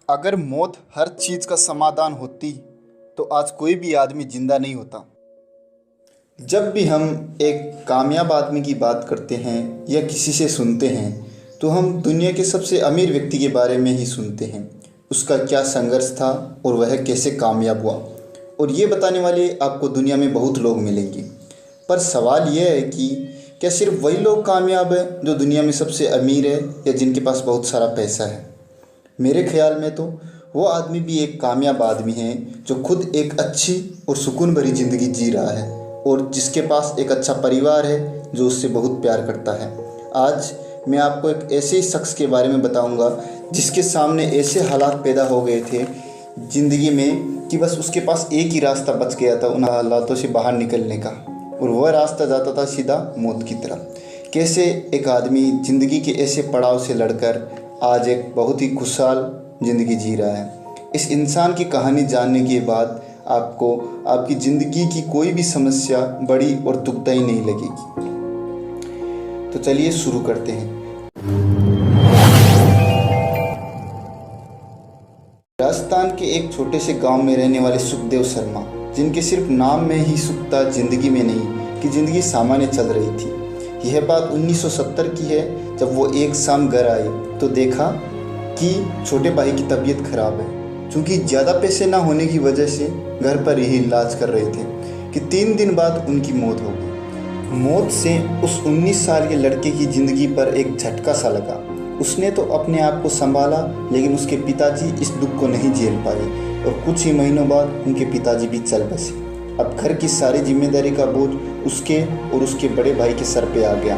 अगर मौत हर चीज़ का समाधान होती तो आज कोई भी आदमी जिंदा नहीं होता। जब भी हम एक कामयाब आदमी की बात करते हैं या किसी से सुनते हैं तो हम दुनिया के सबसे अमीर व्यक्ति के बारे में ही सुनते हैं। उसका क्या संघर्ष था और वह कैसे कामयाब हुआ, और ये बताने वाले आपको दुनिया में बहुत लोग मिलेंगे। पर सवाल यह है कि क्या सिर्फ वही लोग कामयाब हैं जो दुनिया में सबसे अमीर है या जिनके पास बहुत सारा पैसा है। मेरे ख्याल में तो वो आदमी भी एक कामयाब आदमी है जो खुद एक अच्छी और सुकून भरी ज़िंदगी जी रहा है और जिसके पास एक अच्छा परिवार है जो उससे बहुत प्यार करता है। आज मैं आपको एक ऐसे ही शख्स के बारे में बताऊंगा जिसके सामने ऐसे हालात पैदा हो गए थे ज़िंदगी में कि बस उसके पास एक ही रास्ता बच गया था उन हालातों से बाहर निकलने का, और वह रास्ता जाता था सीधा मौत की तरफ। कैसे एक आदमी ज़िंदगी के ऐसे पड़ाव से लड़कर आज एक बहुत ही खुशहाल ज़िंदगी जी रहा है। इस इंसान की कहानी जानने के बाद आपको आपकी ज़िंदगी की कोई भी समस्या बड़ी और दुखदाई नहीं लगेगी। तो चलिए शुरू करते हैं। राजस्थान के एक छोटे से गांव में रहने वाले सुखदेव शर्मा, जिनके सिर्फ नाम में ही सुख था, जिंदगी में नहीं कि ज़िंदगी सामान्य चल रही थी। यह बात 1970 की है जब वो एक शाम घर आए तो देखा कि छोटे भाई की तबीयत खराब है। क्योंकि ज़्यादा पैसे ना होने की वजह से घर पर ही इलाज कर रहे थे कि 3 दिन बाद उनकी मौत हो गई। मौत से उस 19 साल के लड़के की ज़िंदगी पर एक झटका सा लगा। उसने तो अपने आप को संभाला, लेकिन उसके पिताजी इस दुख को नहीं झेल पाए और कुछ ही महीनों बाद उनके पिताजी भी चल बसे। अब घर की सारी जिम्मेदारी का बोझ उसके और उसके बड़े भाई के सर पे आ गया।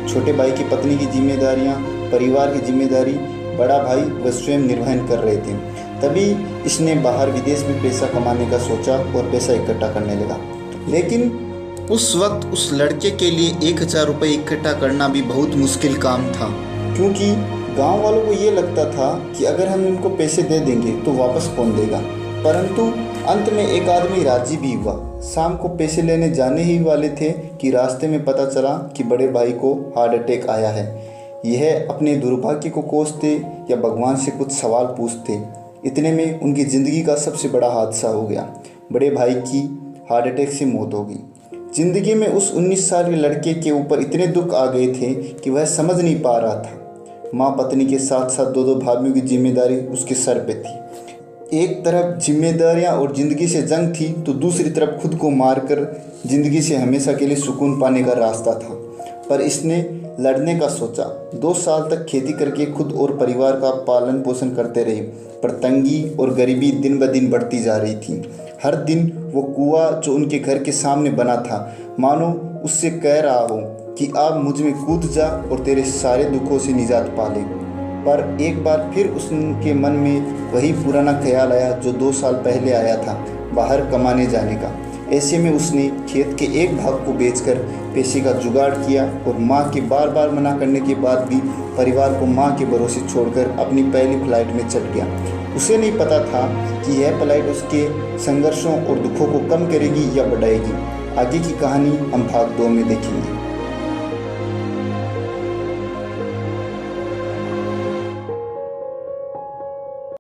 छोटे भाई की पत्नी की जिम्मेदारियां, परिवार की जिम्मेदारी बड़ा भाई वह स्वयं निर्वहन कर रहे थे। तभी इसने बाहर विदेश में पैसा कमाने का सोचा और पैसा इकट्ठा करने लगा। लेकिन उस वक्त उस लड़के के लिए 1000 रुपये इकट्ठा करना भी बहुत मुश्किल काम था, क्योंकि गांव वालों को ये लगता था कि अगर हम इनको पैसे दे देंगे तो वापस कौन देगा। परंतु अंत में एक आदमी राजी भी हुआ। शाम को पैसे लेने जाने ही वाले थे कि रास्ते में पता चला कि बड़े भाई को हार्ट अटैक आया है। यह अपने दुर्भाग्य को कोसते या भगवान से कुछ सवाल पूछते, इतने में उनकी ज़िंदगी का सबसे बड़ा हादसा हो गया। बड़े भाई की हार्ट अटैक से मौत हो गई। ज़िंदगी में उस 19 साल के लड़के के ऊपर इतने दुख आ गए थे कि वह समझ नहीं पा रहा था। माँ पत्नी के साथ साथ 2 भाइयों की जिम्मेदारी उसके सर पे थी। एक तरफ जिम्मेदारियाँ और ज़िंदगी से जंग थी तो दूसरी तरफ खुद को मारकर ज़िंदगी से हमेशा के लिए सुकून पाने का रास्ता था। पर इसने लड़ने का सोचा। 2 साल तक खेती करके खुद और परिवार का पालन पोषण करते रहे, पर तंगी और गरीबी दिन ब दिन बढ़ती जा रही थी। हर दिन वो कुआं जो उनके घर के सामने बना था मानो उससे कह रहा हो कि आप मुझ में कूद जा और तेरे सारे दुखों से निजात पा ले। पर एक बार फिर उसके मन में वही पुराना ख्याल आया जो 2 साल पहले आया था, बाहर कमाने जाने का। ऐसे में उसने खेत के एक भाग को बेचकर पैसे का जुगाड़ किया और माँ के बार बार मना करने के बाद भी परिवार को माँ के भरोसे छोड़कर अपनी पहली फ्लाइट में चढ़ गया। उसे नहीं पता था कि यह फ्लाइट उसके संघर्षों और दुखों को कम करेगी या बढ़ाएगी। आगे की कहानी हम भाग 2 में देखेंगे।